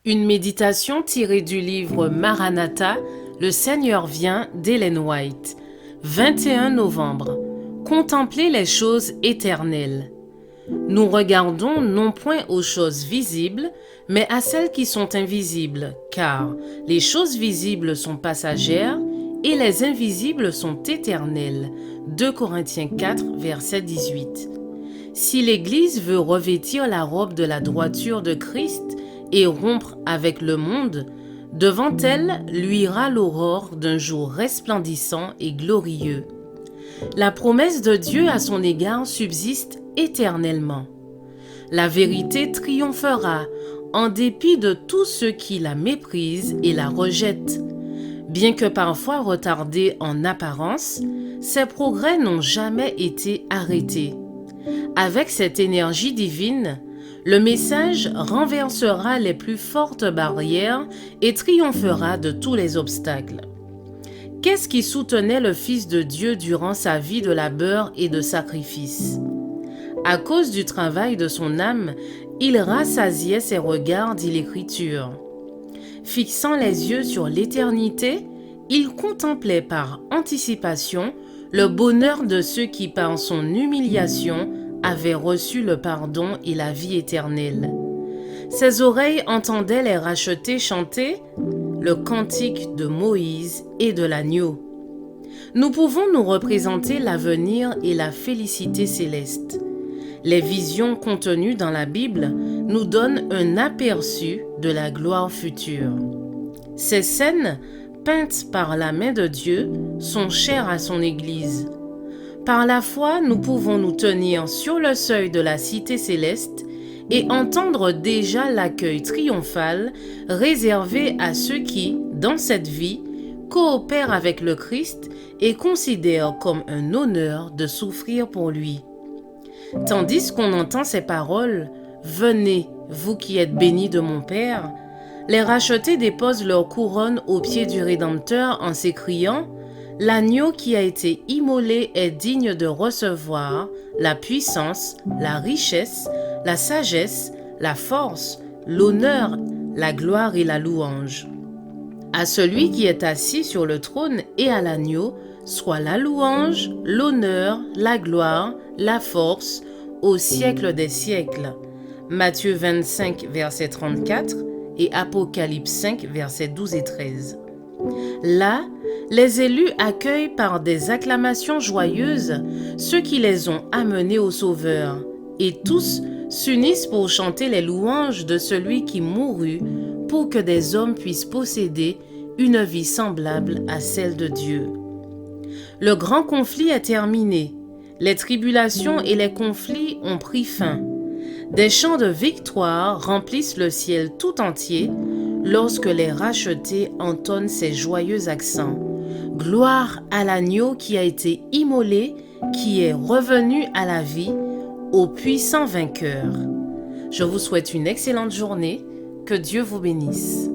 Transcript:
Une méditation tirée du livre Maranatha, Le Seigneur vient d'Ellen White. 21 novembre. Contempler les choses éternelles. Nous regardons non point aux choses visibles, mais à celles qui sont invisibles, car les choses visibles sont passagères et les invisibles sont éternelles. 2 Corinthiens 4, verset 18. Si l'Église veut revêtir la robe de la droiture de Christ et rompre avec le monde, devant elle luira l'aurore d'un jour resplendissant et glorieux. La promesse de Dieu à son égard subsiste éternellement. La vérité triomphera en dépit de tous ceux qui la méprisent et la rejettent. Bien que parfois retardés en apparence, ces progrès n'ont jamais été arrêtés. Avec cette énergie divine, le message renversera les plus fortes barrières et triomphera de tous les obstacles. Qu'est-ce qui soutenait le Fils de Dieu durant sa vie de labeur et de sacrifice? À cause du travail de son âme, il rassasiait ses regards, dit l'Écriture. Fixant les yeux sur l'éternité, il contemplait par anticipation le bonheur de ceux qui, par son humiliation, avaient reçu le pardon et la vie éternelle. Ses oreilles entendaient les rachetés chanter le cantique de Moïse et de l'agneau. Nous pouvons nous représenter l'avenir et la félicité céleste. Les visions contenues dans la Bible nous donnent un aperçu de la gloire future. Ces scènes, peintes par la main de Dieu, sont chères à son Église. Par la foi, nous pouvons nous tenir sur le seuil de la cité céleste et entendre déjà l'accueil triomphal réservé à ceux qui, dans cette vie, coopèrent avec le Christ et considèrent comme un honneur de souffrir pour lui. Tandis qu'on entend ces paroles, « Venez, vous qui êtes bénis de mon Père », les rachetés déposent leur couronne aux pieds du Rédempteur en s'écriant « L'agneau qui a été immolé est digne de recevoir la puissance, la richesse, la sagesse, la force, l'honneur, la gloire et la louange. À celui qui est assis sur le trône et à l'agneau, soit la louange, l'honneur, la gloire, la force, au siècle des siècles. » Matthieu 25, verset 34 et Apocalypse 5, versets 12 et 13. Là, les élus accueillent par des acclamations joyeuses ceux qui les ont amenés au Sauveur, et tous s'unissent pour chanter les louanges de celui qui mourut pour que des hommes puissent posséder une vie semblable à celle de Dieu. Le grand conflit est terminé, les tribulations et les conflits ont pris fin. Des chants de victoire remplissent le ciel tout entier lorsque les rachetés entonnent ces joyeux accents. Gloire à l'agneau qui a été immolé, qui est revenu à la vie, au puissant vainqueur. Je vous souhaite une excellente journée. Que Dieu vous bénisse.